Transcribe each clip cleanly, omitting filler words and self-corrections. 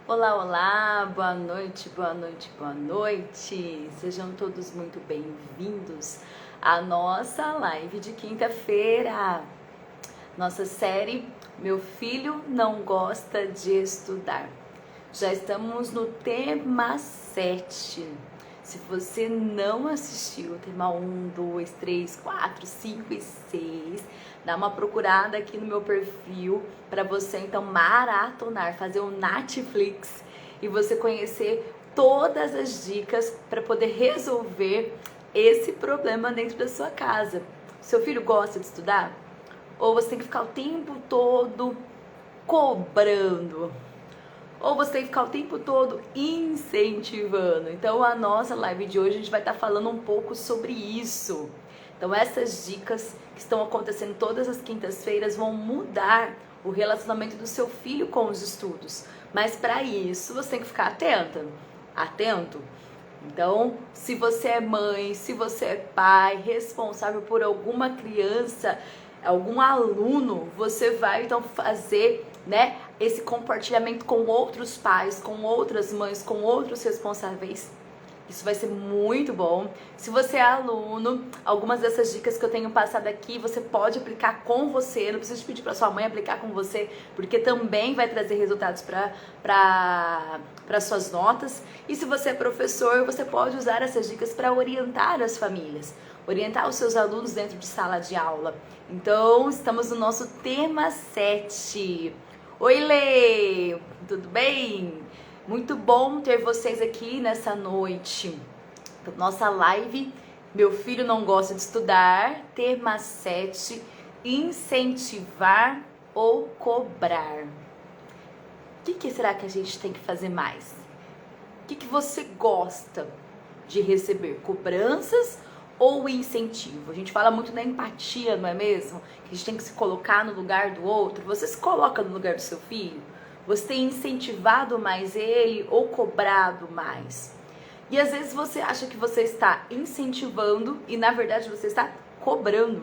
Olá, olá, boa noite, boa noite, boa noite. Sejam todos muito bem-vindos à nossa live de quinta-feira. Nossa série Meu Filho Não Gosta de Estudar. Já estamos no tema 7. Se você não assistiu o tema 1, 2, 3, 4, 5 e 6, dá uma procurada aqui no meu perfil para você então maratonar, fazer um Netflix e você conhecer todas as dicas para poder resolver esse problema dentro da sua casa. Seu filho gosta de estudar? Ou você tem que ficar o tempo todo cobrando? Ou você tem que ficar o tempo todo incentivando? Então a nossa live de hoje a gente vai estar falando um pouco sobre isso. Então essas dicas que estão acontecendo todas as quintas-feiras vão mudar o relacionamento do seu filho com os estudos. Mas para isso você tem que ficar atento. Então, se você é mãe, se você é pai, responsável por alguma criança, algum aluno, você vai então fazer, esse compartilhamento com outros pais, com outras mães, com outros responsáveis. Isso vai ser muito bom. Se você é aluno, algumas dessas dicas que eu tenho passado aqui, você pode aplicar com você. Não precisa pedir para sua mãe aplicar com você, porque também vai trazer resultados para suas notas. E se você é professor, você pode usar essas dicas para orientar as famílias, orientar os seus alunos dentro de sala de aula. Então, estamos no nosso tema 7. Oi, Lê! Tudo bem? Muito bom ter vocês aqui nessa noite. Nossa live, Meu Filho Não Gosta de Estudar, tema 7, incentivar ou cobrar. O que será que a gente tem que fazer mais? O que você gosta de receber? Cobranças ou incentivo? A gente fala muito da empatia, não é mesmo? Que a gente tem que se colocar no lugar do outro. Você se coloca no lugar do seu filho? Você tem incentivado mais ele ou cobrado mais? E às vezes você acha que você está incentivando e na verdade você está cobrando.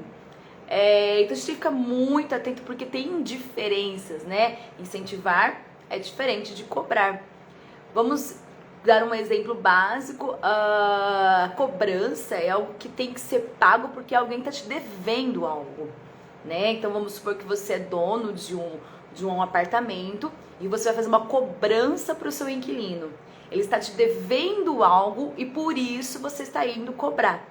Então a gente tem que ficar muito atento porque tem diferenças, né? Incentivar é diferente de cobrar. Vamos dar um exemplo básico. A cobrança é algo que tem que ser pago porque alguém está te devendo algo, né? Então vamos supor que você é dono de um apartamento e você vai fazer uma cobrança para o seu inquilino. Ele está te devendo algo e por isso você está indo cobrar.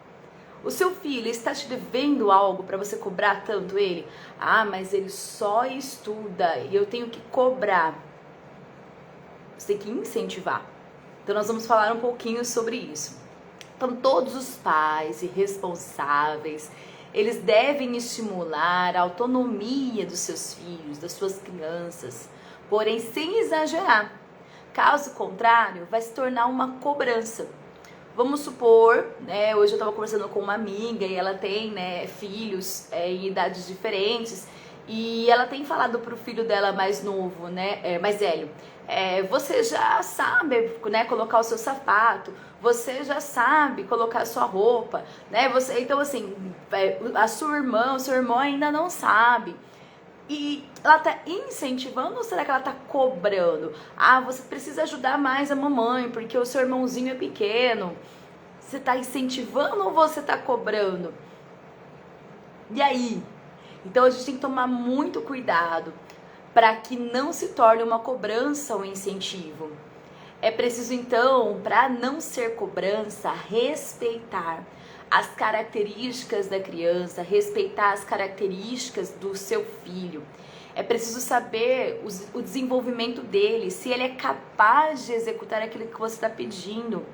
O seu filho está te devendo algo para você cobrar tanto ele? Ah, mas ele só estuda e eu tenho que cobrar. Você tem que incentivar. Então nós vamos falar um pouquinho sobre isso. Então todos os pais e responsáveis, eles devem estimular a autonomia dos seus filhos, das suas crianças, porém sem exagerar. Caso contrário, vai se tornar uma cobrança. Vamos supor, hoje eu estava conversando com uma amiga e ela tem, filhos em idades diferentes e ela tem falado pro filho dela mais novo, mais velho, você já sabe, colocar o seu sapato, você já sabe colocar a sua roupa, então assim, a sua irmã, o seu irmão ainda não sabe. E ela tá incentivando ou será que ela tá cobrando? Ah, você precisa ajudar mais a mamãe porque o seu irmãozinho é pequeno. Você tá incentivando ou você tá cobrando? E aí? Então a gente tem que tomar muito cuidado para que não se torne uma cobrança ou incentivo. É preciso então, para não ser cobrança, respeitar as características da criança, respeitar as características do seu filho. É preciso saber o desenvolvimento dele, se ele é capaz de executar aquilo que você está pedindo.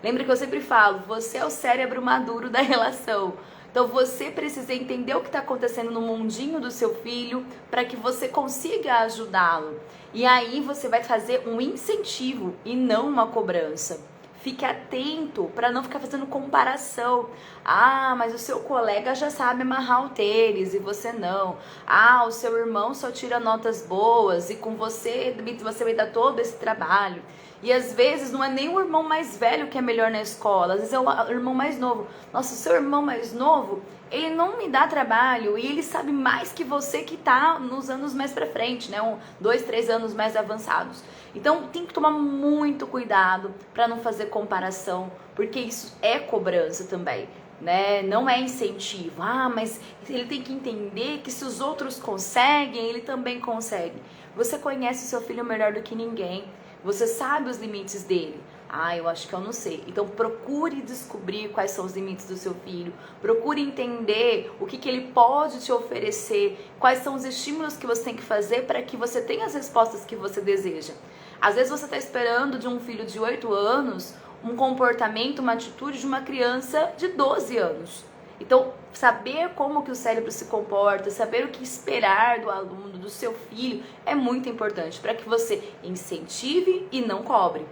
Lembra que eu sempre falo, você é o cérebro maduro da relação. Então você precisa entender o que está acontecendo no mundinho do seu filho para que você consiga ajudá-lo. E aí você vai fazer um incentivo e não uma cobrança. Fique atento para não ficar fazendo comparação. Ah, mas o seu colega já sabe amarrar o tênis e você não. Ah, o seu irmão só tira notas boas e com você vai dar todo esse trabalho. E às vezes não é nem o irmão mais velho que é melhor na escola, às vezes é o irmão mais novo. Nossa, o seu irmão mais novo, ele não me dá trabalho e ele sabe mais que você que tá nos anos mais pra frente, né? 2, 3 anos mais avançados. Então tem que tomar muito cuidado para não fazer comparação, porque isso é cobrança também, né? Não é incentivo. Ah, mas ele tem que entender que se os outros conseguem, ele também consegue. Você conhece o seu filho melhor do que ninguém. Você sabe os limites dele. Ah, eu acho que eu não sei. Então procure descobrir quais são os limites do seu filho. Procure entender o que ele pode te oferecer. Quais são os estímulos que você tem que fazer para que você tenha as respostas que você deseja. Às vezes você está esperando de um filho de 8 anos um comportamento, uma atitude de uma criança de 12 anos. Então, saber como que o cérebro se comporta, saber o que esperar do aluno, do seu filho, é muito importante para que você incentive e não cobre.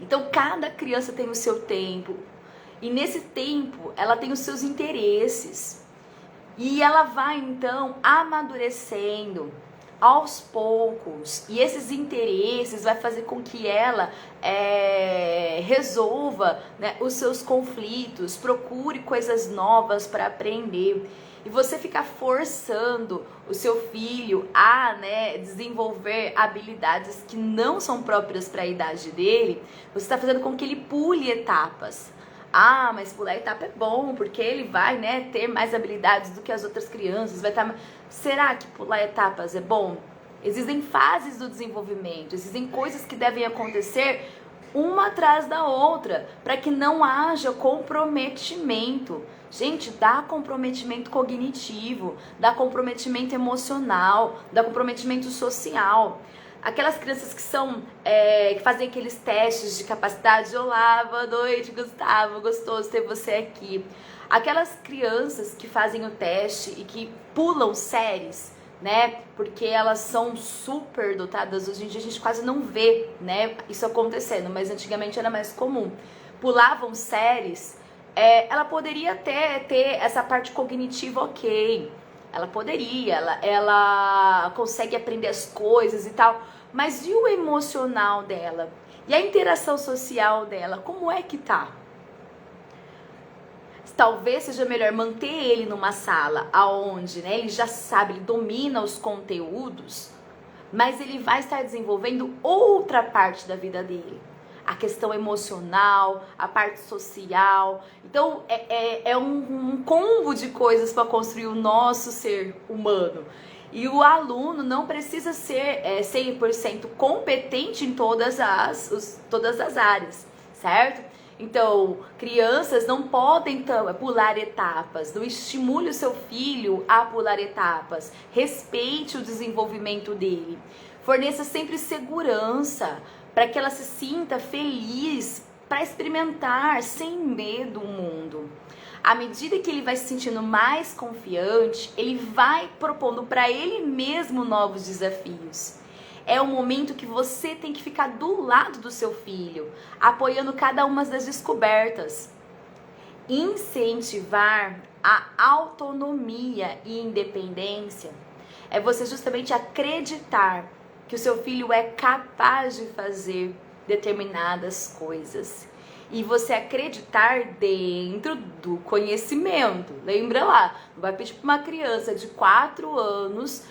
Então, cada criança tem o seu tempo e nesse tempo ela tem os seus interesses e ela vai então amadurecendo aos poucos, e esses interesses vai fazer com que ela resolva, né, os seus conflitos, procure coisas novas para aprender. E você ficar forçando o seu filho a, né, desenvolver habilidades que não são próprias para a idade dele, você está fazendo com que ele pule etapas. Ah, mas pular etapa é bom, porque ele vai, né, ter mais habilidades do que as outras crianças. Será que pular etapas é bom? Existem fases do desenvolvimento, existem coisas que devem acontecer uma atrás da outra, para que não haja comprometimento. Gente, dá comprometimento cognitivo, dá comprometimento emocional, dá comprometimento social. Aquelas crianças que fazem aqueles testes de capacidade. Olá, boa noite, Gustavo, gostoso ter você aqui. Aquelas crianças que fazem o teste e que pulam séries, né? Porque elas são super dotadas. Hoje em dia a gente quase não vê, né, isso acontecendo, mas antigamente era mais comum. Pulavam séries. Ela poderia ter essa parte cognitiva ok. Ela poderia, ela consegue aprender as coisas e tal, mas e o emocional dela? E a interação social dela, como é que tá? Talvez seja melhor manter ele numa sala aonde, né, ele já sabe, ele domina os conteúdos, mas ele vai estar desenvolvendo outra parte da vida dele. A questão emocional, a parte social. Então, é um combo de coisas para construir o nosso ser humano. E o aluno não precisa ser 100% competente em todas as áreas, certo? Então, crianças não podem pular etapas. Não estimule o seu filho a pular etapas. Respeite o desenvolvimento dele. Forneça sempre segurança, para que ela se sinta feliz, para experimentar sem medo o mundo. À medida que ele vai se sentindo mais confiante, ele vai propondo para ele mesmo novos desafios. É o momento que você tem que ficar do lado do seu filho, apoiando cada uma das descobertas. Incentivar a autonomia e independência é você justamente acreditar que o seu filho é capaz de fazer determinadas coisas. E você acreditar dentro do conhecimento. Lembra lá, não vai pedir para uma criança de 4 anos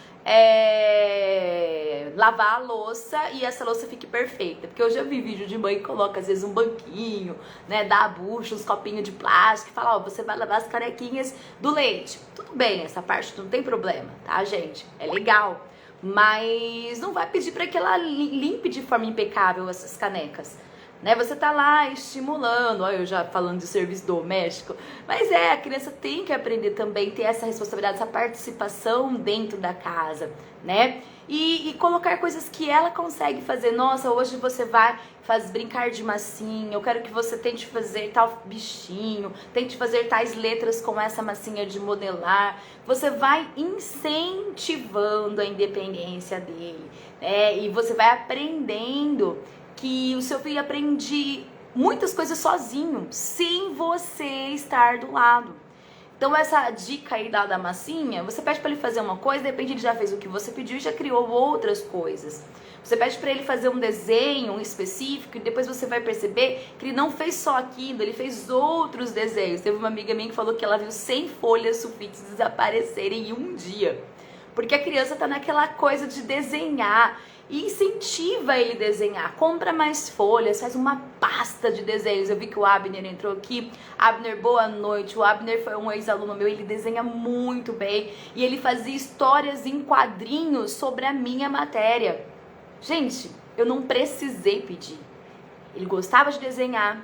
lavar a louça e essa louça fique perfeita. Porque eu já vi vídeo de mãe que coloca às vezes um banquinho, né, dá a bucha, uns copinhos de plástico e fala, ó, você vai lavar as canequinhas do leite. Tudo bem, essa parte não tem problema, tá, gente? É legal. Mas não vai pedir para que ela limpe de forma impecável essas canecas, né? Você tá lá estimulando, ó, eu já falando de serviço doméstico, mas a criança tem que aprender também, ter essa responsabilidade, essa participação dentro da casa, né? E colocar coisas que ela consegue fazer. Nossa, hoje você vai brincar de massinha, eu quero que você tente fazer tal bichinho, tente fazer tais letras com essa massinha de modelar. Você vai incentivando a independência dele, né? E você vai aprendendo que o seu filho aprende muitas coisas sozinho, sem você estar do lado. Então essa dica aí da massinha, você pede para ele fazer uma coisa, de repente ele já fez o que você pediu e já criou outras coisas. Você pede para ele fazer um desenho específico e depois você vai perceber que ele não fez só aquilo, ele fez outros desenhos. Teve uma amiga minha que falou que ela viu 100 folhas sulfites desaparecerem em um dia. Porque a criança tá naquela coisa de desenhar e incentiva ele a desenhar. Compra mais folhas, faz uma pasta de desenhos. Eu vi que o Abner entrou aqui. Abner, boa noite. O Abner foi um ex-aluno meu, ele desenha muito bem. E ele fazia histórias em quadrinhos sobre a minha matéria. Gente, eu não precisei pedir. Ele gostava de desenhar,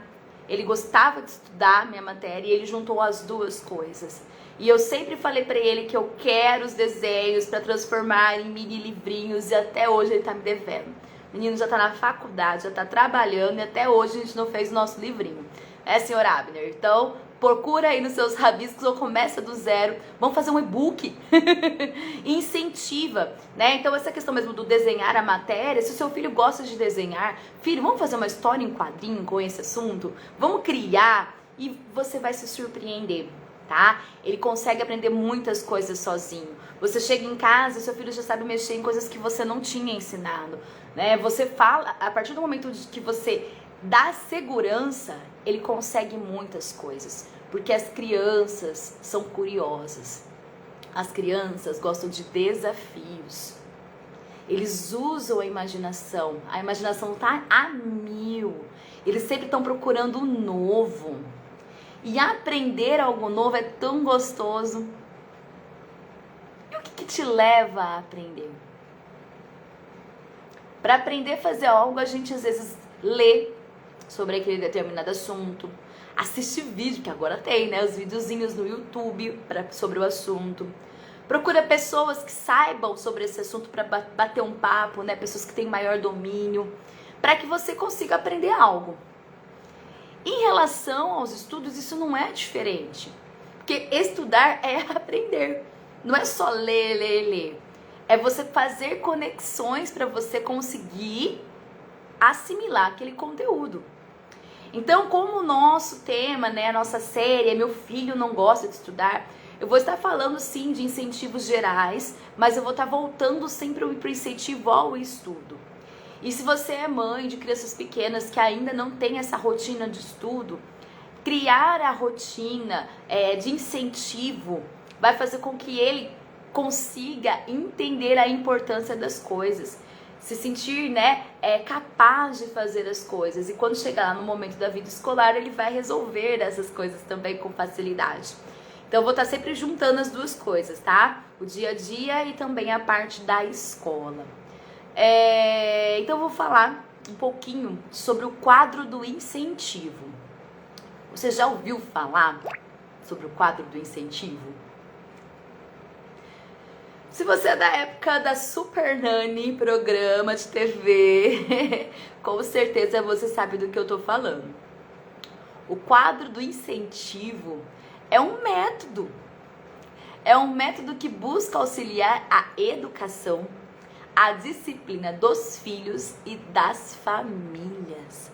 ele gostava de estudar minha matéria e ele juntou as duas coisas. E eu sempre falei pra ele que eu quero os desenhos para transformar em mini livrinhos e até hoje ele tá me devendo. O menino já tá na faculdade, já tá trabalhando e até hoje a gente não fez o nosso livrinho. Senhor Abner? Então, procura aí nos seus rabiscos ou começa do zero. Vamos fazer um e-book. Incentiva, né? Então essa questão mesmo do desenhar a matéria, se o seu filho gosta de desenhar, filho, vamos fazer uma história em quadrinho com esse assunto? Vamos criar e você vai se surpreender, tá? Ele consegue aprender muitas coisas sozinho. Você chega em casa, seu filho já sabe mexer em coisas que você não tinha ensinado, né? Você fala, a partir do momento que você dá segurança, ele consegue muitas coisas, porque as crianças são curiosas. As crianças gostam de desafios. Eles usam a imaginação tá a mil. Eles sempre estão procurando o novo. E aprender algo novo é tão gostoso. E o que te leva a aprender? Para aprender a fazer algo, a gente às vezes lê sobre aquele determinado assunto, assiste vídeo, que agora tem, né? Os videozinhos no YouTube sobre o assunto. Procura pessoas que saibam sobre esse assunto para bater um papo, né? Pessoas que têm maior domínio, para que você consiga aprender algo. Em relação aos estudos, isso não é diferente. Porque estudar é aprender. Não é só ler. É você fazer conexões para você conseguir assimilar aquele conteúdo. Então, como o nosso tema, né, a nossa série é Meu Filho Não Gosta de Estudar, eu vou estar falando sim de incentivos gerais, mas eu vou estar voltando sempre para o incentivo ao estudo. E se você é mãe de crianças pequenas que ainda não tem essa rotina de estudo, criar a rotina de incentivo vai fazer com que ele consiga entender a importância das coisas, se sentir, né, capaz de fazer as coisas. E quando chegar lá no momento da vida escolar, ele vai resolver essas coisas também com facilidade. Então eu vou estar sempre juntando as duas coisas, tá? O dia a dia e também a parte da escola. Então eu vou falar um pouquinho sobre o quadro do incentivo. Você já ouviu falar sobre o quadro do incentivo? Se você é da época da Super Nanny, programa de TV, com certeza você sabe do que eu tô falando. O quadro do incentivo é um método. É um método que busca auxiliar a educação, a disciplina dos filhos e das famílias.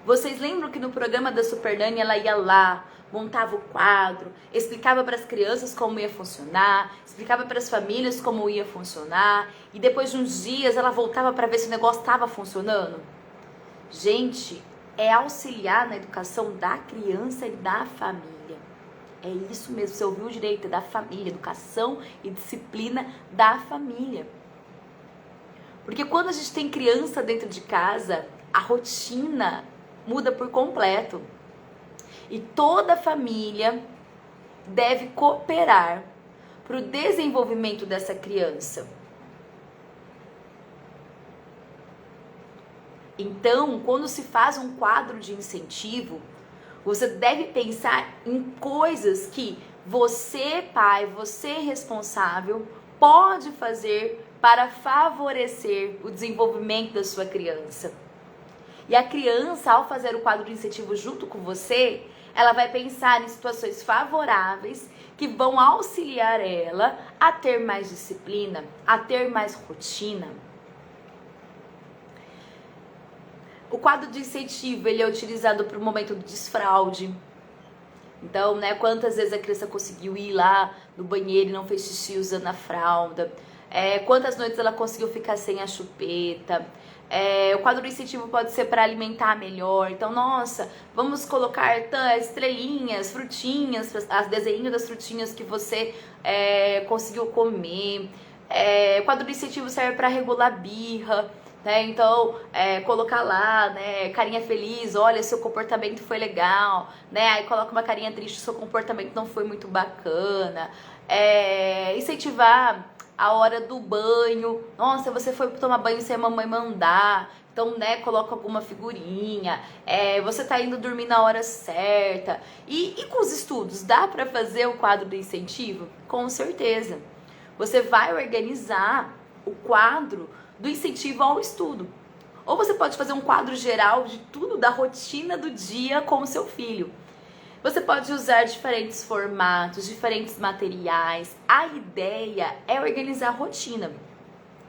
Vocês lembram que no programa da Super Nanny ela ia lá, montava o quadro, explicava para as crianças como ia funcionar, explicava para as famílias como ia funcionar, e depois de uns dias ela voltava para ver se o negócio estava funcionando? Gente, é auxiliar na educação da criança e da família. É isso mesmo, você ouviu direito, é da família, educação e disciplina da família. Porque quando a gente tem criança dentro de casa, a rotina muda por completo. E toda família deve cooperar para o desenvolvimento dessa criança. Então, quando se faz um quadro de incentivo, você deve pensar em coisas que você, pai, você responsável, pode fazer para favorecer o desenvolvimento da sua criança. E a criança, ao fazer o quadro de incentivo junto com você, ela vai pensar em situações favoráveis que vão auxiliar ela a ter mais disciplina, a ter mais rotina. O quadro de incentivo, ele é utilizado para o momento do desfraude, Então, né, quantas vezes a criança conseguiu ir lá no banheiro e não fez xixi usando a fralda? Quantas noites ela conseguiu ficar sem a chupeta? O quadro do incentivo pode ser para alimentar melhor. Então, nossa, vamos colocar estrelinhas, frutinhas, desenho das frutinhas que você conseguiu comer. O quadro do incentivo serve para regular birra, né? Então, colocar lá, né, carinha feliz, olha, seu comportamento foi legal, né? Aí coloca uma carinha triste, seu comportamento não foi muito bacana. Incentivar a hora do banho. Nossa, você foi tomar banho sem a mamãe mandar. Então, né, coloca alguma figurinha. Você tá indo dormir na hora certa. E com os estudos, dá pra fazer o quadro do incentivo? Com certeza. Você vai organizar o quadro do incentivo ao estudo. Ou você pode fazer um quadro geral de tudo da rotina do dia com o seu filho. Você pode usar diferentes formatos, diferentes materiais. A ideia é organizar a rotina.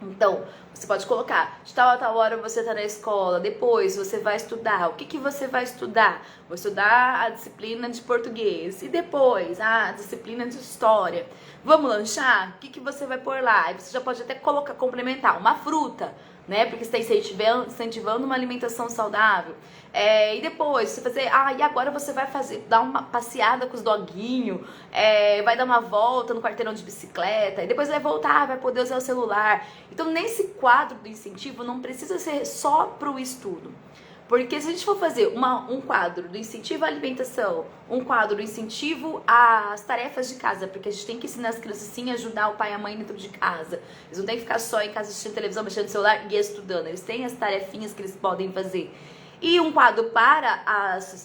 Então, você pode colocar, de tal a tal hora você está na escola, depois você vai estudar. O que você vai estudar? Vou estudar a disciplina de português. E depois, a disciplina de história. Vamos lanchar? O que você vai pôr lá? Aí você já pode até complementar uma fruta, né? Porque você está incentivando uma alimentação saudável. E depois você fazer, e agora você vai dar uma passeada com os doguinhos, vai dar uma volta no quarteirão de bicicleta, e depois vai voltar, vai poder usar o celular. Então, nesse quadro do incentivo, não precisa ser só para o estudo. Porque se a gente for fazer um quadro do incentivo à alimentação, um quadro do incentivo às tarefas de casa, porque a gente tem que ensinar as crianças sim a ajudar o pai e a mãe dentro de casa. Eles não tem que ficar só em casa assistindo televisão, mexendo no celular e estudando. Eles têm as tarefinhas que eles podem fazer. E um quadro para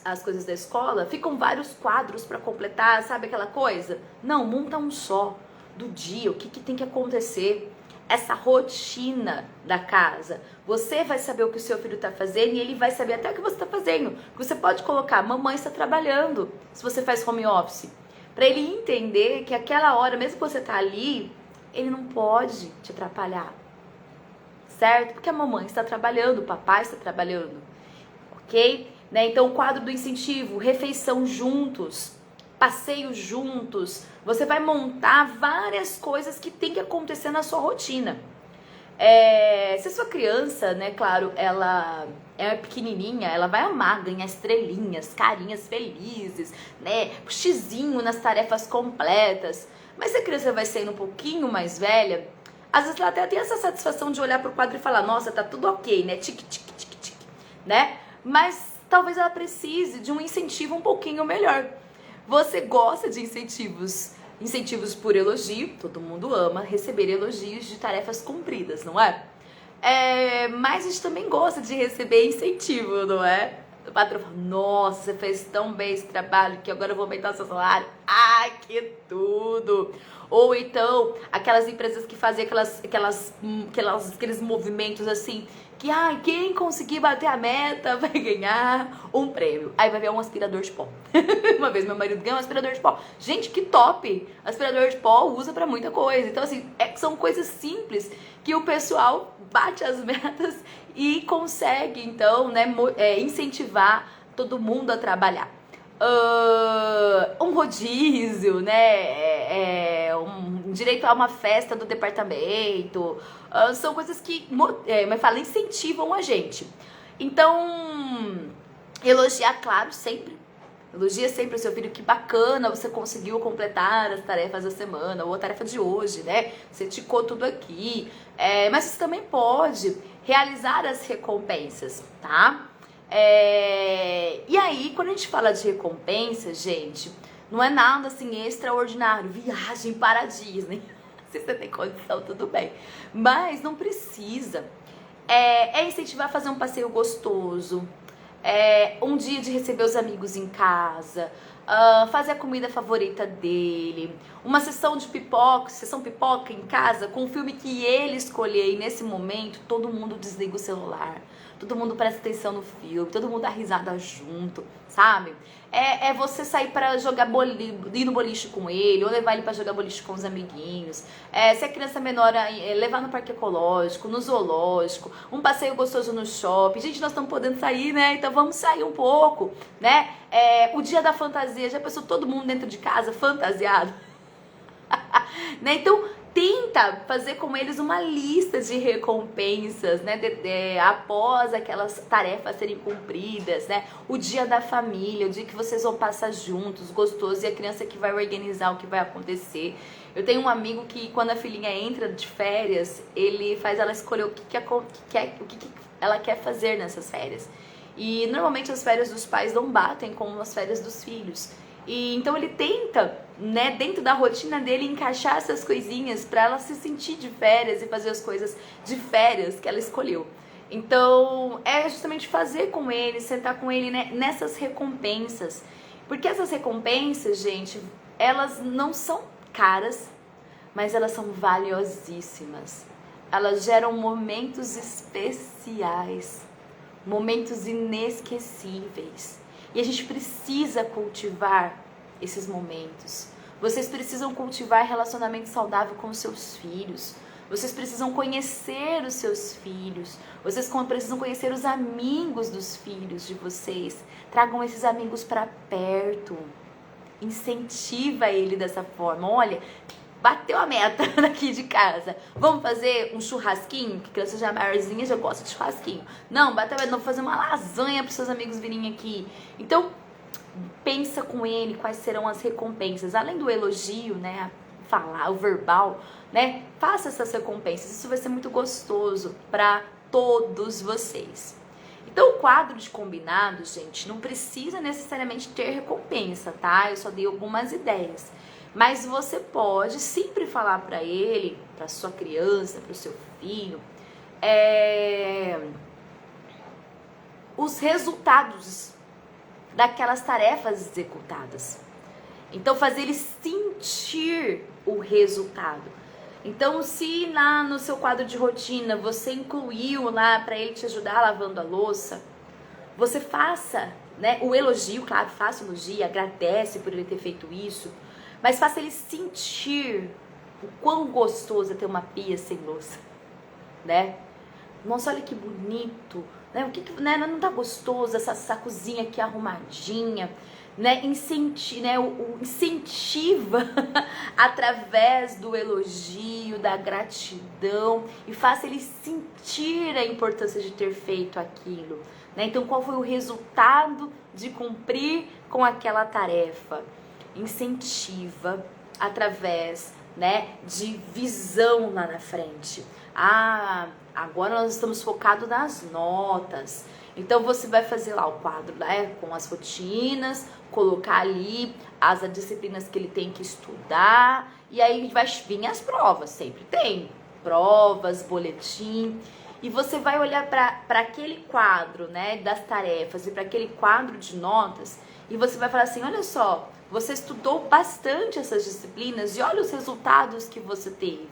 as coisas da escola, ficam vários quadros para completar, sabe aquela coisa? Não, monta um só do dia, o que tem que acontecer. Essa rotina da casa. Você vai saber o que o seu filho está fazendo e ele vai saber até o que você está fazendo. Você pode colocar, mamãe está trabalhando, se você faz home office. Para ele entender que aquela hora, mesmo que você está ali, ele não pode te atrapalhar. Certo? Porque a mamãe está trabalhando, o papai está trabalhando. Ok? Né? Então, o quadro do incentivo, refeição juntos, passeio juntos, você vai montar várias coisas que tem que acontecer na sua rotina. Se a sua criança, né, claro, ela é pequenininha, ela vai amar ganhar estrelinhas, carinhas felizes, né, xizinho nas tarefas completas. Mas se a criança vai sendo um pouquinho mais velha, às vezes ela até tem essa satisfação de olhar pro quadro e falar, nossa, tá tudo ok, né, tic, tic, tic, tic, né? Mas talvez ela precise de um incentivo um pouquinho melhor. Você gosta de incentivos por elogio, todo mundo ama receber elogios de tarefas cumpridas, não é? Mas a gente também gosta de receber incentivo, não é? O patrão fala, nossa, você fez tão bem esse trabalho que agora eu vou aumentar o seu salário. Ai, que tudo! Ou então, aquelas empresas que faziam aqueles movimentos assim, que quem conseguir bater a meta vai ganhar um prêmio. Aí vai ver um aspirador de pó. Uma vez meu marido ganhou um aspirador de pó. Gente, que top! Aspirador de pó usa pra muita coisa. Então, assim, são coisas simples que o pessoal bate as metas e consegue, então, né, incentivar todo mundo a trabalhar. Um rodízio, né, um direito a uma festa do departamento, são coisas que incentivam a gente. Então, elogiar, claro, sempre. Elogia sempre o seu filho, que bacana, você conseguiu completar as tarefas da semana, ou a tarefa de hoje, né? Você ticou tudo aqui. Mas você também pode realizar as recompensas, tá? E aí, quando a gente fala de recompensa, gente, não é nada assim extraordinário, viagem para a Disney. Se você tem condição, tudo bem. Mas não precisa. Incentivar a fazer um passeio gostoso, um dia de receber os amigos em casa, fazer a comida favorita dele, uma sessão pipoca em casa com um filme que ele escolher, e nesse momento todo mundo desliga o celular, todo mundo presta atenção no filme, todo mundo dá risada junto, sabe? É você sair pra jogar ir no boliche com ele, ou levar ele pra jogar boliche com os amiguinhos. Se a criança menor, levar no parque ecológico, no zoológico, um passeio gostoso no shopping. Gente, nós estamos podendo sair, né? Então vamos sair um pouco, né? O dia da fantasia, já pensou todo mundo dentro de casa fantasiado? Né? Então, tenta fazer com eles uma lista de recompensas, né? Após aquelas tarefas serem cumpridas, né? O dia da família, o dia que vocês vão passar juntos, gostoso, e a criança que vai organizar o que vai acontecer. Eu tenho um amigo que, quando a filhinha entra de férias, ele faz ela escolher o que ela quer fazer nessas férias. E normalmente as férias dos pais não batem com as férias dos filhos. E então ele tenta, né, dentro da rotina dele, encaixar essas coisinhas para ela se sentir de férias e fazer as coisas de férias que ela escolheu. Então é justamente fazer com ele, sentar com ele, né, nessas recompensas. Porque essas recompensas, gente, elas não são caras, mas elas são valiosíssimas. Elas geram momentos especiais, momentos inesquecíveis. E a gente precisa cultivar esses momentos. Vocês precisam cultivar relacionamento saudável com os seus filhos. Vocês precisam conhecer os seus filhos. Vocês precisam conhecer os amigos dos filhos de vocês. Tragam esses amigos para perto. Incentiva ele dessa forma. Olha, bateu a meta daqui de casa. Vamos fazer um churrasquinho? Que criança já maiorzinha já gosta de churrasquinho. Não, bateu a meta, vamos fazer uma lasanha para os seus amigos virem aqui. Então, pensa com ele quais serão as recompensas. Além do elogio, né? Falar, o verbal, né? Faça essas recompensas. Isso vai ser muito gostoso para todos vocês. Então, o quadro de combinados, gente, não precisa necessariamente ter recompensa, tá? Eu só dei algumas ideias. Mas você pode sempre falar para ele, para sua criança, para o seu filho, os resultados daquelas tarefas executadas. Então, fazer ele sentir o resultado. Então, se lá no seu quadro de rotina você incluiu lá para ele te ajudar lavando a louça, você faça, né, o elogio, claro, faça o elogio, agradece por ele ter feito isso, mas faça ele sentir o quão gostoso é ter uma pia sem louça, né? Nossa, olha que bonito, né? Não tá gostoso essa cozinha aqui arrumadinha, né? Incentiva através do elogio, da gratidão, e faça ele sentir a importância de ter feito aquilo, né? Então, qual foi o resultado de cumprir com aquela tarefa? Incentiva através, né, de visão lá na frente. Agora nós estamos focados nas notas. Então você vai fazer lá o quadro, né, com as rotinas, colocar ali as disciplinas que ele tem que estudar, e aí vai vir as provas, sempre tem provas, boletim, e você vai olhar para aquele quadro, né, das tarefas e para aquele quadro de notas, e você vai falar assim, olha só, você estudou bastante essas disciplinas e olha os resultados que você teve.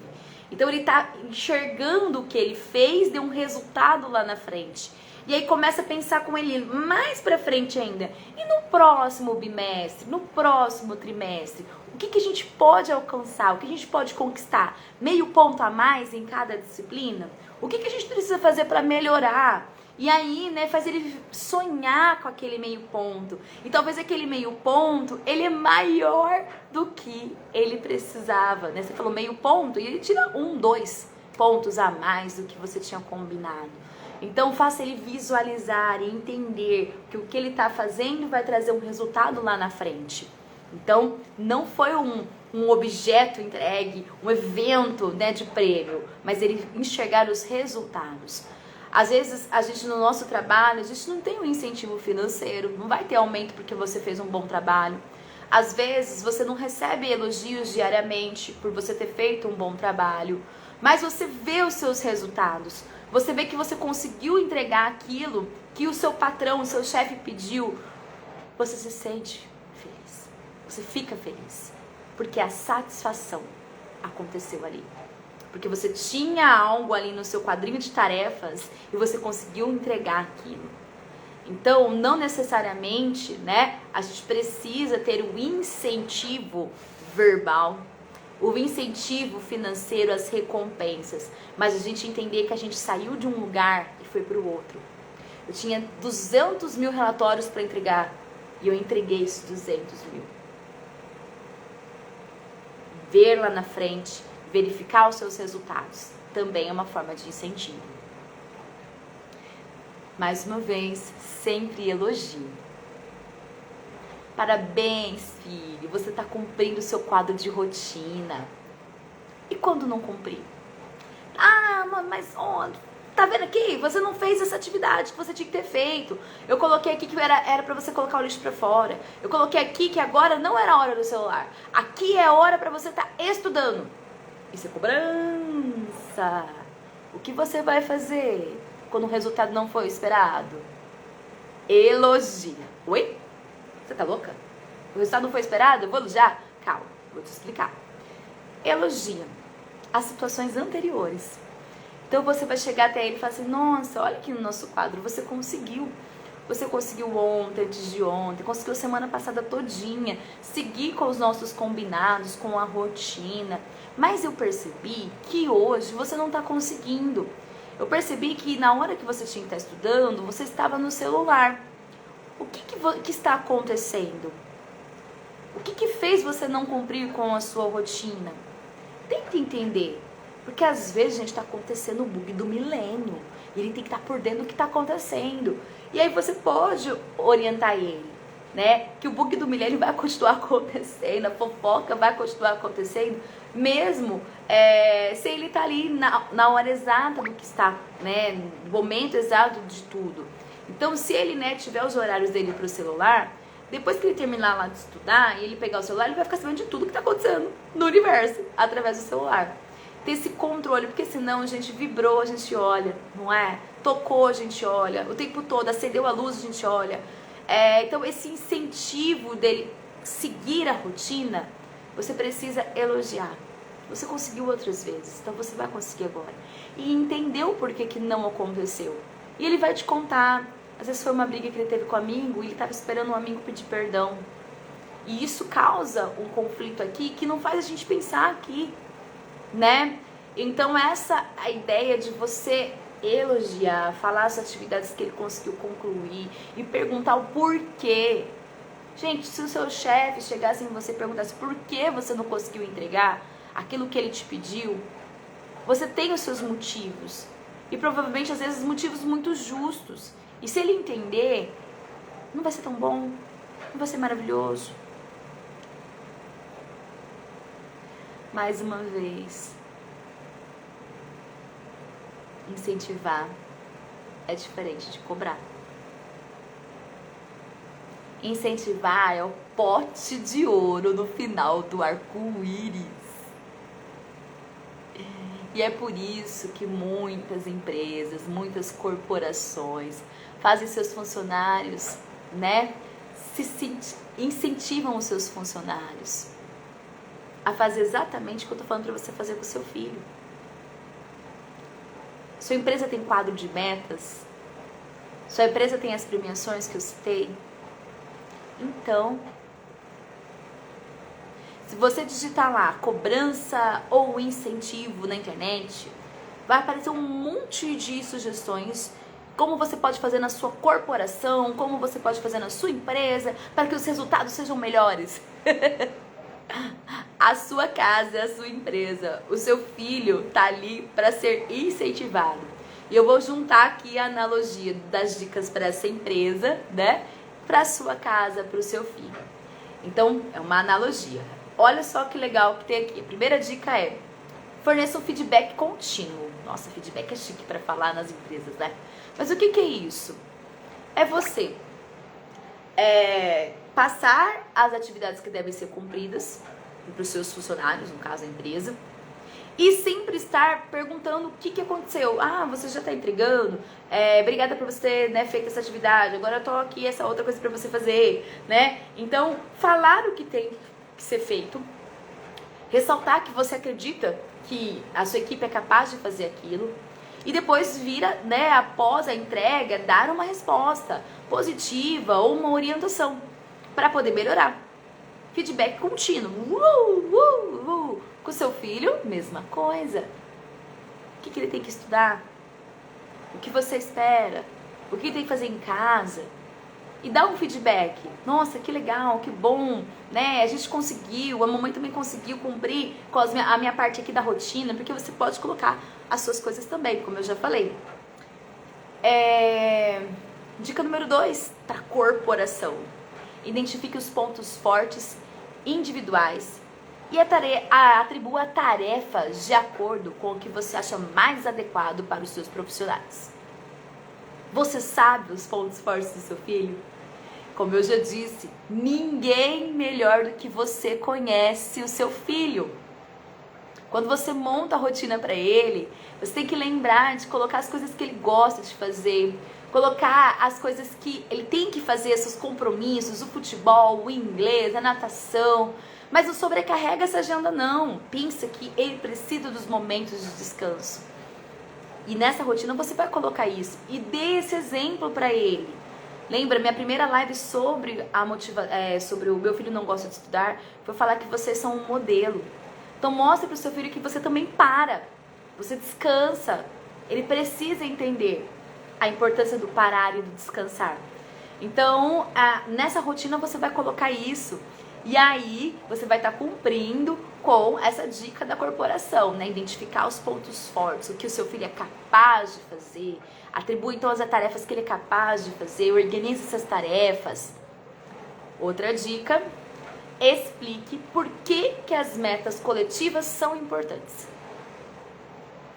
Então ele está enxergando o que ele fez, deu um resultado lá na frente. E aí começa a pensar com ele mais pra frente ainda. E no próximo bimestre, no próximo trimestre, o que a gente pode alcançar? O que a gente pode conquistar? Meio ponto a mais em cada disciplina? O que a gente precisa fazer para melhorar? E aí, né, faz ele sonhar com aquele meio ponto. E talvez aquele meio ponto, ele é maior do que ele precisava, né? Você falou meio ponto e ele tira 1, 2 pontos a mais do que você tinha combinado. Então, faça ele visualizar e entender que o que ele está fazendo vai trazer um resultado lá na frente. Então, não foi um objeto entregue, um evento, né, de prêmio, mas ele enxergar os resultados. Às vezes, a gente no nosso trabalho, a gente não tem um incentivo financeiro, não vai ter aumento porque você fez um bom trabalho. Às vezes, você não recebe elogios diariamente por você ter feito um bom trabalho, mas você vê os seus resultados. Você vê que você conseguiu entregar aquilo que o seu patrão, o seu chefe pediu. Você se sente feliz. Você fica feliz. Porque a satisfação aconteceu ali. Porque você tinha algo ali no seu quadrinho de tarefas e você conseguiu entregar aquilo. Então, não necessariamente, né, a gente precisa ter o incentivo verbal, o incentivo financeiro, as recompensas, mas a gente entender que a gente saiu de um lugar e foi para o outro. Eu tinha 200 mil relatórios para entregar e eu entreguei esses 200 mil. Ver lá na frente, verificar os seus resultados, também é uma forma de incentivo. Mais uma vez, sempre elogio. Parabéns, filho, você está cumprindo o seu quadro de rotina. E quando não cumprir? Ah, mas onde? Tá vendo aqui? Você não fez essa atividade que você tinha que ter feito. Eu coloquei aqui que era pra você colocar o lixo pra fora. Eu coloquei aqui que agora não era a hora do celular. Aqui é a hora pra você estar estudando. Isso é cobrança. O que você vai fazer quando o resultado não foi esperado? Elogia. Oi? Você tá louca? O resultado não foi esperado? Eu vou elogiar? Calma, vou te explicar. Elogia as situações anteriores. Então você vai chegar até ele e falar assim, nossa, olha aqui no nosso quadro, você conseguiu. Você conseguiu ontem, antes de ontem, conseguiu semana passada todinha, seguir com os nossos combinados, com a rotina. Mas eu percebi que hoje você não está conseguindo. Eu percebi que na hora que você tinha que estar estudando, você estava no celular. O que está acontecendo? O que fez você não cumprir com a sua rotina? Tenta entender. Porque às vezes, gente, está acontecendo o bug do milênio. E ele tem que estar por dentro do que está acontecendo. E aí você pode orientar ele, né? Que o bug do milênio vai continuar acontecendo, a fofoca vai continuar acontecendo, mesmo se ele tá ali na hora exata do que está, né? No momento exato de tudo. Então, se ele, né, tiver os horários dele pro celular, depois que ele terminar lá de estudar e ele pegar o celular, ele vai ficar sabendo de tudo que está acontecendo no universo, através do celular. Ter esse controle, porque senão a gente vibrou, a gente olha, não é? Tocou, a gente olha, o tempo todo, acendeu a luz, a gente olha. Então esse incentivo dele seguir a rotina, você precisa elogiar. Você conseguiu outras vezes, então você vai conseguir agora. E entender o porquê que não aconteceu. E ele vai te contar, às vezes foi uma briga que ele teve com um amigo, e ele estava esperando um amigo pedir perdão. E isso causa um conflito aqui que não faz a gente pensar aqui, né? Então essa a ideia de você elogiar, falar as atividades que ele conseguiu concluir e perguntar o porquê. Gente, se o seu chefe chegasse em você e perguntasse por que você não conseguiu entregar aquilo que ele te pediu, você tem os seus motivos e provavelmente às vezes motivos muito justos. E se ele entender, não vai ser tão bom, não vai ser maravilhoso. Mais uma vez, incentivar é diferente de cobrar. Incentivar é o pote de ouro no final do arco-íris. E é por isso que muitas empresas, muitas corporações fazem seus funcionários, né? Incentivam os seus funcionários a fazer exatamente o que eu tô falando para você fazer com o seu filho. Sua empresa tem quadro de metas? Sua empresa tem as premiações que eu citei? Então, se você digitar lá cobrança ou incentivo na internet, vai aparecer um monte de sugestões como você pode fazer na sua corporação, como você pode fazer na sua empresa para que os resultados sejam melhores. A sua casa, a sua empresa, o seu filho tá ali para ser incentivado. E eu vou juntar aqui a analogia das dicas para essa empresa, né? Para a sua casa, para o seu filho. Então, é uma analogia. Olha só que legal que tem aqui. A primeira dica é: forneça um feedback contínuo. Nossa, feedback é chique para falar nas empresas, né? Mas o que é isso? É você passar as atividades que devem ser cumpridas para os seus funcionários, no caso a empresa, e sempre estar perguntando o que aconteceu. Ah, você já está entregando? Obrigada por você ter, né, feito essa atividade, agora eu tô aqui, essa outra coisa para você fazer, né? Então, falar o que tem que ser feito, ressaltar que você acredita que a sua equipe é capaz de fazer aquilo, E depois vira, né, após a entrega, dar uma resposta positiva ou uma orientação para poder melhorar. Feedback contínuo. Com seu filho, mesma coisa. O que ele tem que estudar? O que você espera? O que ele tem que fazer em casa? E dá um feedback. Nossa, que legal, que bom, né? A gente conseguiu, a mamãe também conseguiu cumprir com a minha parte aqui da rotina, porque você pode colocar as suas coisas também, como eu já falei. Dica número 2, para corporação. Identifique os pontos fortes individuais e atribua tarefas de acordo com o que você acha mais adequado para os seus profissionais. Você sabe os pontos fortes do seu filho? Como eu já disse, ninguém melhor do que você conhece o seu filho. Quando você monta a rotina para ele, você tem que lembrar de colocar as coisas que ele gosta de fazer, colocar as coisas que ele tem que fazer, seus compromissos, o futebol, o inglês, a natação. Mas não sobrecarrega essa agenda não. Pensa que ele precisa dos momentos de descanso. E nessa rotina você vai colocar isso. E dê esse exemplo para ele. Lembra, minha primeira live sobre sobre o meu filho não gosta de estudar, foi falar que vocês são um modelo. Então mostre para o seu filho que você também para. Você descansa. Ele precisa entender a importância do parar e do descansar. Então, nessa rotina você vai colocar isso. E aí, você vai estar cumprindo com essa dica da corporação, né? Identificar os pontos fortes, o que o seu filho é capaz de fazer. Atribui então as tarefas que ele é capaz de fazer. Organize essas tarefas. Outra dica, explique por que as metas coletivas são importantes.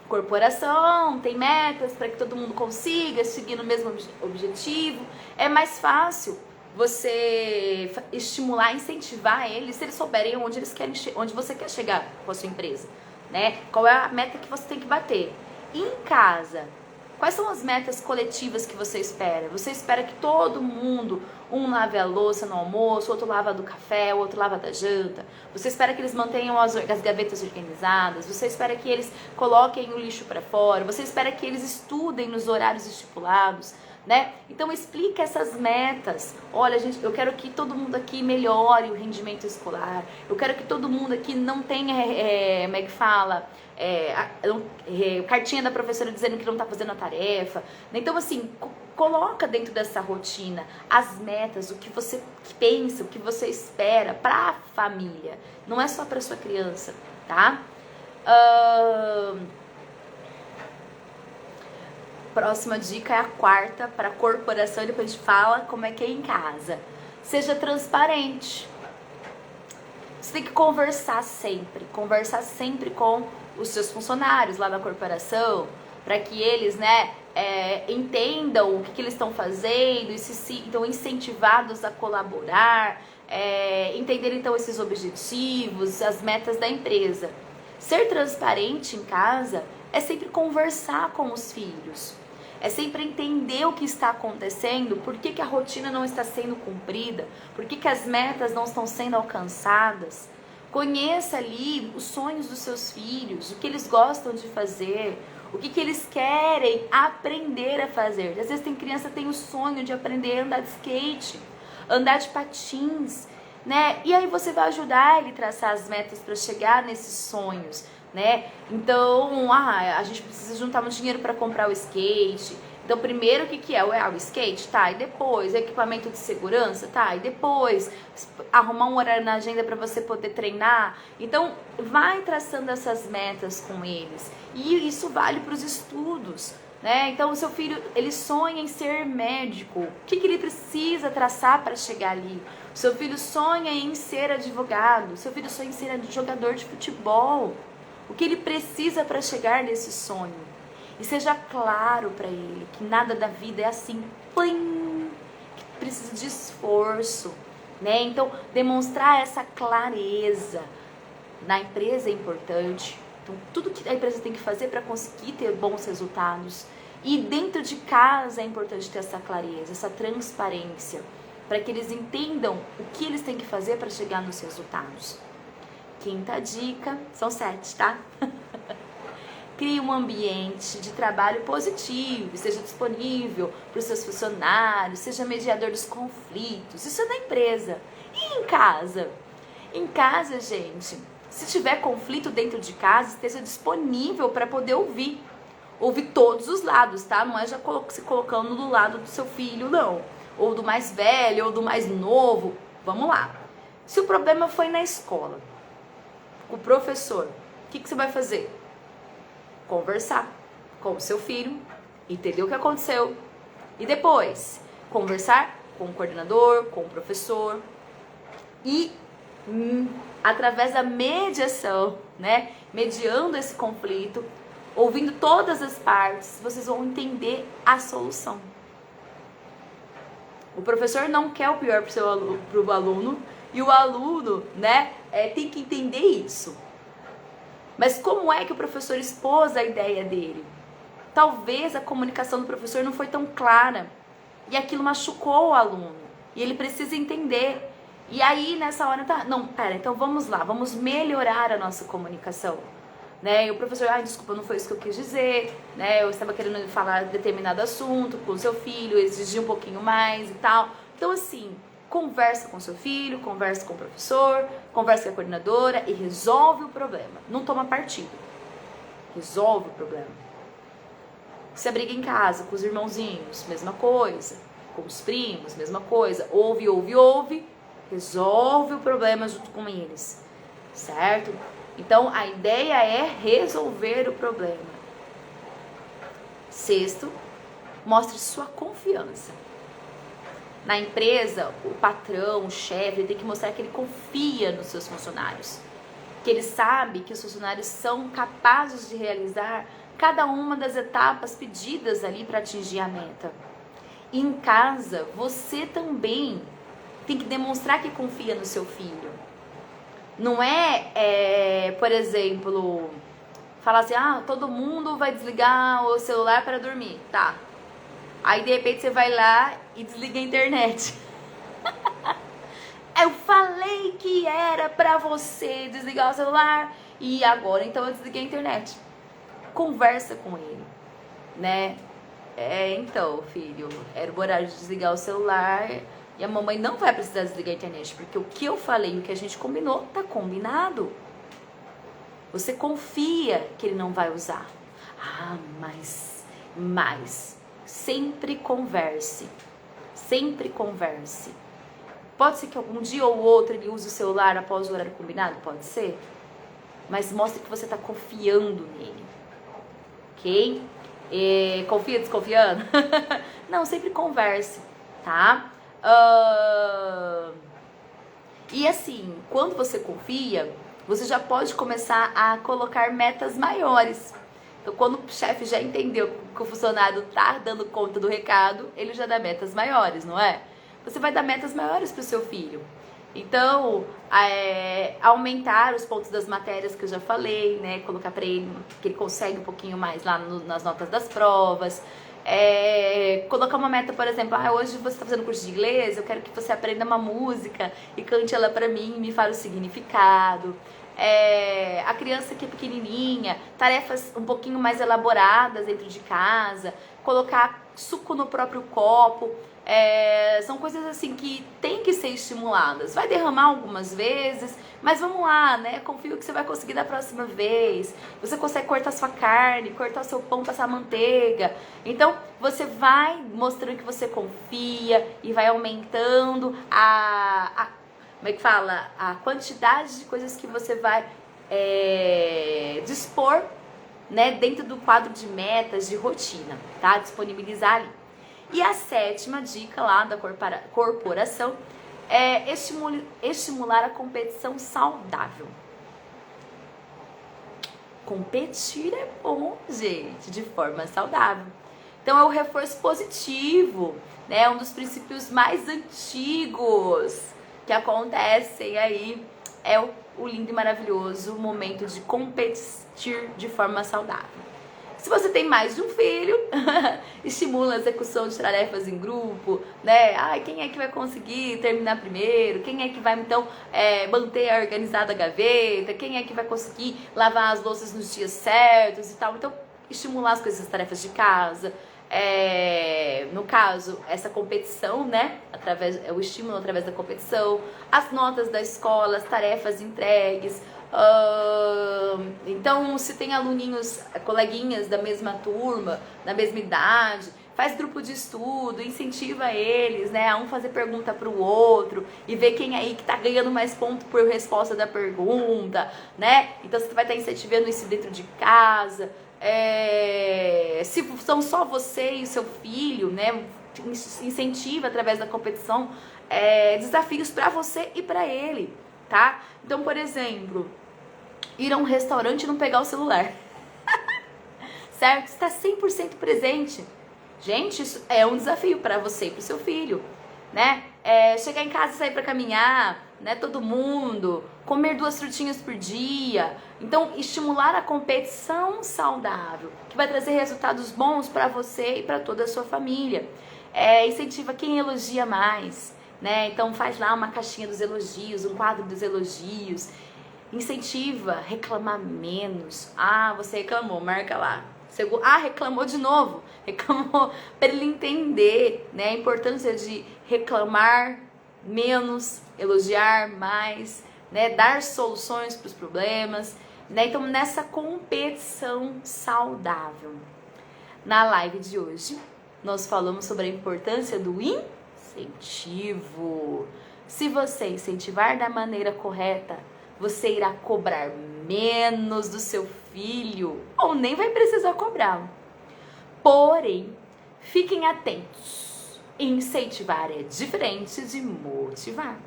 Corporação tem metas para que todo mundo consiga seguir no mesmo objetivo. É mais fácil você estimular, incentivar eles se eles souberem onde você quer chegar com a sua empresa, né? Qual é a meta que você tem que bater? Em casa, quais são as metas coletivas que você espera? Você espera que todo mundo, um lave a louça no almoço, outro lava do café, o outro lava da janta. Você espera que eles mantenham as gavetas organizadas. Você espera que eles coloquem o lixo para fora. Você espera que eles estudem nos horários estipulados, né? Então explica essas metas. Olha, gente, eu quero que todo mundo aqui melhore o rendimento escolar. Eu quero que todo mundo aqui não tenha, como é que fala, cartinha da professora dizendo que não está fazendo a tarefa. Então assim, coloca dentro dessa rotina as metas, o que você pensa, o que você espera para a família. Não é só para sua criança, tá? Próxima dica é a quarta, para a corporação, e depois a gente fala como é que é em casa. Seja transparente. Você tem que conversar sempre com os seus funcionários lá na corporação, para que eles, né, entendam o que eles estão fazendo e se sintam incentivados a colaborar, entenderem então esses objetivos, as metas da empresa. Ser transparente em casa é sempre conversar com os filhos. É sempre entender o que está acontecendo, por que a rotina não está sendo cumprida, por que as metas não estão sendo alcançadas. Conheça ali os sonhos dos seus filhos, o que eles gostam de fazer, o que eles querem aprender a fazer. Às vezes tem criança que tem o sonho de aprender a andar de skate, andar de patins, né? E aí você vai ajudar ele a traçar as metas para chegar nesses sonhos, né? Então, a gente precisa juntar um dinheiro para comprar o skate. Então, primeiro o que é? O skate, tá? E depois, equipamento de segurança, tá? E depois, arrumar um horário na agenda para você poder treinar. Então, vai traçando essas metas com eles. E isso vale para os estudos, né? Então, o seu filho, ele sonha em ser médico. O que ele precisa traçar para chegar ali? O seu filho sonha em ser advogado. O seu filho sonha em ser jogador de futebol. O que ele precisa para chegar nesse sonho? E seja claro para ele que nada da vida é assim, que precisa de esforço, né? Então, demonstrar essa clareza na empresa é importante. Então, tudo que a empresa tem que fazer para conseguir ter bons resultados. E dentro de casa é importante ter essa clareza, essa transparência, para que eles entendam o que eles têm que fazer para chegar nos resultados. Quinta dica, são 7, tá? Crie um ambiente de trabalho positivo, seja disponível para os seus funcionários, seja mediador dos conflitos. Isso é na empresa. E em casa? Em casa, gente, se tiver conflito dentro de casa, esteja disponível para poder ouvir. Ouvir todos os lados, tá? Não é já se colocando do lado do seu filho, não. Ou do mais velho, ou do mais novo. Vamos lá. Se o problema foi na escola, com o professor, o que você vai fazer? Conversar com o seu filho, entender o que aconteceu e depois conversar com o coordenador, com o professor e através da mediação, né, mediando esse conflito, ouvindo todas as partes, vocês vão entender a solução. O professor não quer o pior para o aluno e o aluno, né, tem que entender isso. Mas como é que o professor expôs a ideia dele? Talvez a comunicação do professor não foi tão clara e aquilo machucou o aluno e ele precisa entender. E aí nessa hora, tá, não, pera, então vamos lá, vamos melhorar a nossa comunicação. Né? E o professor, desculpa, não foi isso que eu quis dizer, né? Eu estava querendo falar determinado assunto com o seu filho, exigir um pouquinho mais e tal. Então assim, conversa com seu filho, conversa com o professor, conversa com a coordenadora e resolve o problema. Não toma partido. Resolve o problema. Se a briga em casa, com os irmãozinhos, mesma coisa. Com os primos, mesma coisa. Ouve. Resolve o problema junto com eles. Certo? Então, a ideia é resolver o problema. Sexto, mostre sua confiança. Na empresa, o patrão, o chefe, ele tem que mostrar que ele confia nos seus funcionários. Que ele sabe que os funcionários são capazes de realizar cada uma das etapas pedidas ali para atingir a meta. E em casa, você também tem que demonstrar que confia no seu filho. Não por exemplo, falar assim, todo mundo vai desligar o celular para dormir, tá? Aí de repente você vai lá e desliga a internet. Eu falei que era pra você desligar o celular e agora então eu desliguei a internet. Conversa com ele, né? Então, filho, era o horário de desligar o celular e a mamãe não vai precisar desligar a internet, porque o que eu falei e o que a gente combinou tá combinado. Você confia que ele não vai usar. Mas sempre converse. Sempre converse. Pode ser que algum dia ou outro ele use o celular após o horário combinado? Pode ser. Mas mostre que você está confiando nele. Ok? Confia desconfiando? Não, sempre converse, tá? E assim, quando você confia, você já pode começar a colocar metas maiores. Então, quando o chefe já entendeu que o funcionário tá dando conta do recado, ele já dá metas maiores, não é? Você vai dar metas maiores para o seu filho. Então, aumentar os pontos das matérias que eu já falei, né? Colocar para ele que ele consegue um pouquinho mais lá nas notas das provas. Colocar uma meta, por exemplo, hoje você está fazendo curso de inglês, eu quero que você aprenda uma música e cante ela para mim e me fale o significado. A criança que é pequenininha, tarefas um pouquinho mais elaboradas dentro de casa, colocar suco no próprio copo. São coisas assim que tem que ser estimuladas. Vai derramar algumas vezes, mas vamos lá, né? Confio que você vai conseguir da próxima vez. Você consegue cortar sua carne, cortar o seu pão, passar manteiga. Então, você vai mostrando que você confia e vai aumentando como é que fala? A quantidade de coisas que você vai dispor, né? Dentro do quadro de metas, de rotina, tá? Disponibilizar ali. E a sétima dica lá da corporação é estimular a competição saudável. Competir é bom, gente, de forma saudável. Então é o reforço positivo, né? Um dos princípios mais antigos que acontecem aí o lindo e maravilhoso momento de competir de forma saudável. Se você tem mais de um filho, estimula a execução de tarefas em grupo, né? Quem é que vai conseguir terminar primeiro? Quem é que vai, então, manter organizada a gaveta? Quem é que vai conseguir lavar as louças nos dias certos e tal? Então, estimular as coisas, as tarefas de casa. No caso, essa competição, né? O estímulo através da competição, as notas da escola, as tarefas entregues. Então, se tem aluninhos, coleguinhas da mesma turma, da mesma idade, faz grupo de estudo, incentiva eles, né, a um fazer pergunta para o outro e ver quem aí que tá ganhando mais ponto por resposta da pergunta, né? Então, você vai estar incentivando isso dentro de casa. Se são só você e seu filho, né, incentiva através da competição desafios para você e para ele, tá? Então, por exemplo, ir a um restaurante e não pegar o celular, certo? Está 100% presente. Gente, isso é um desafio para você e para o seu filho, né? Chegar em casa e sair para caminhar, né? Todo mundo, comer 2 frutinhas por dia. Então, estimular a competição saudável, que vai trazer resultados bons para você e para toda a sua família. Incentiva quem elogia mais, né? Então, faz lá uma caixinha dos elogios, um quadro dos elogios. Incentiva reclamar menos. Você reclamou, marca lá. Reclamou de novo. Reclamou, para ele entender, né, a importância de reclamar menos, elogiar mais, né, dar soluções para os problemas, né? Então, nessa competição saudável. Na live de hoje, nós falamos sobre a importância do incentivo. Se você incentivar da maneira correta, você irá cobrar menos do seu filho, ou nem vai precisar cobrar. Porém, fiquem atentos. Incentivar é diferente de motivar.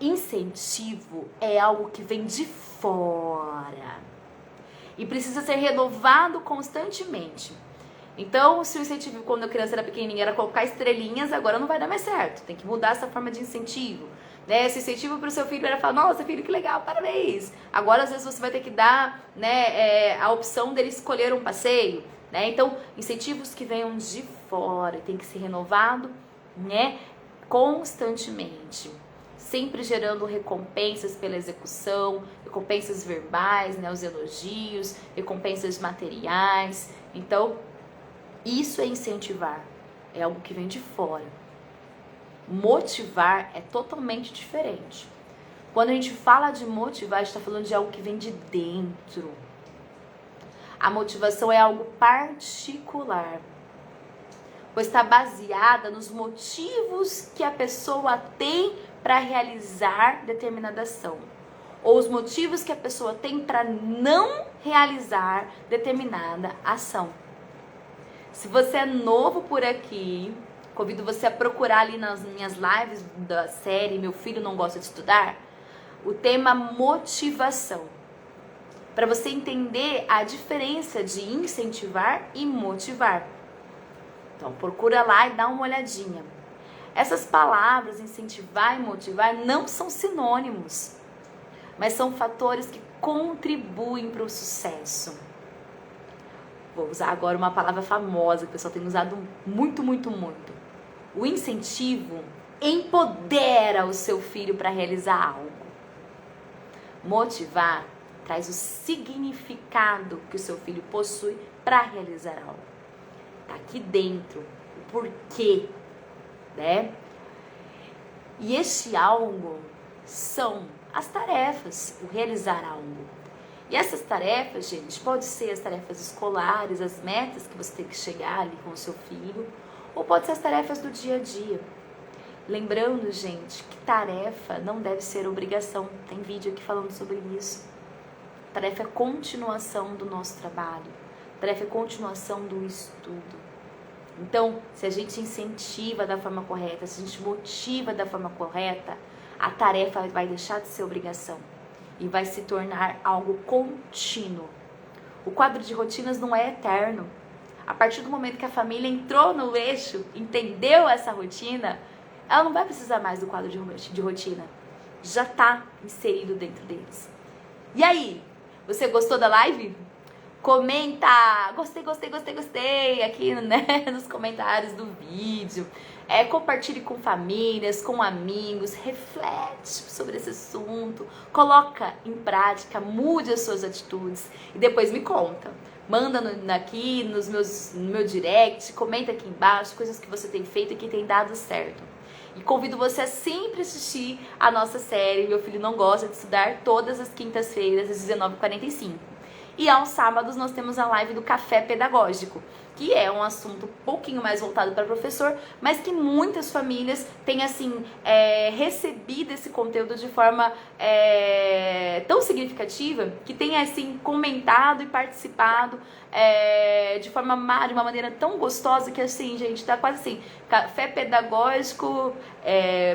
Incentivo é algo que vem de fora e precisa ser renovado constantemente. Então, se o incentivo quando a criança era pequenininha era colocar estrelinhas, agora não vai dar mais certo. Tem que mudar essa forma de incentivo. Né? Esse incentivo para o seu filho era falar, nossa filho, que legal, parabéns. Agora às vezes você vai ter que dar, né, a opção dele escolher um passeio, né? Então, incentivos que venham de fora, tem que ser renovado, né, constantemente. Sempre gerando recompensas pela execução, recompensas verbais, né, os elogios, recompensas materiais. Então, isso é incentivar, é algo que vem de fora. Motivar é totalmente diferente. Quando a gente fala de motivar, a gente está falando de algo que vem de dentro. A motivação é algo particular, pois está baseada nos motivos que a pessoa tem para realizar determinada ação, ou os motivos que a pessoa tem para não realizar determinada ação. Se você é novo por aqui, convido você a procurar ali nas minhas lives da série Meu Filho Não Gosta de Estudar, o tema motivação, para você entender a diferença de incentivar e motivar. Então procura lá e dá uma olhadinha. Essas palavras, incentivar e motivar, não são sinônimos, mas são fatores que contribuem para o sucesso. Vou usar agora uma palavra famosa que o pessoal tem usado muito, muito, muito. O incentivo empodera o seu filho para realizar algo. Motivar traz o significado que o seu filho possui para realizar algo. Tá aqui dentro, o porquê, né? E este algo são as tarefas, o realizar algo. E essas tarefas, gente, pode ser as tarefas escolares, as metas que você tem que chegar ali com o seu filho, ou pode ser as tarefas do dia a dia. Lembrando, gente, que tarefa não deve ser obrigação. Tem vídeo aqui falando sobre isso. Tarefa é continuação do nosso trabalho. Tarefa é continuação do estudo. Então, se a gente incentiva da forma correta, se a gente motiva da forma correta, a tarefa vai deixar de ser obrigação e vai se tornar algo contínuo. O quadro de rotinas não é eterno. A partir do momento que a família entrou no eixo, entendeu essa rotina, ela não vai precisar mais do quadro de rotina. Já está inserido dentro deles. E aí, você gostou da live? Comenta! Gostei aqui, né, nos comentários do vídeo. Compartilhe com famílias, com amigos, reflete sobre esse assunto, coloca em prática, mude as suas atitudes e depois me conta. Manda aqui no meu direct, comenta aqui embaixo coisas que você tem feito e que tem dado certo. E convido você a sempre assistir a nossa série Meu Filho Não Gosta de Estudar, todas as quintas-feiras às 19h45. E aos sábados nós temos a live do Café Pedagógico, que é um assunto um pouquinho mais voltado para professor, mas que muitas famílias têm assim recebido esse conteúdo de forma tão significativa, que tem assim comentado e participado de uma maneira tão gostosa que assim, gente, tá quase assim, Café Pedagógico,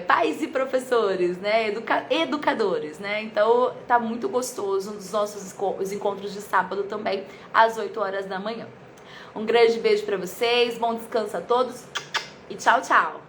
pais e professores, né, educadores, né, então tá muito gostoso os nossos encontros de sábado também, às 8 horas da manhã. Um grande beijo pra vocês, bom descanso a todos e tchau, tchau!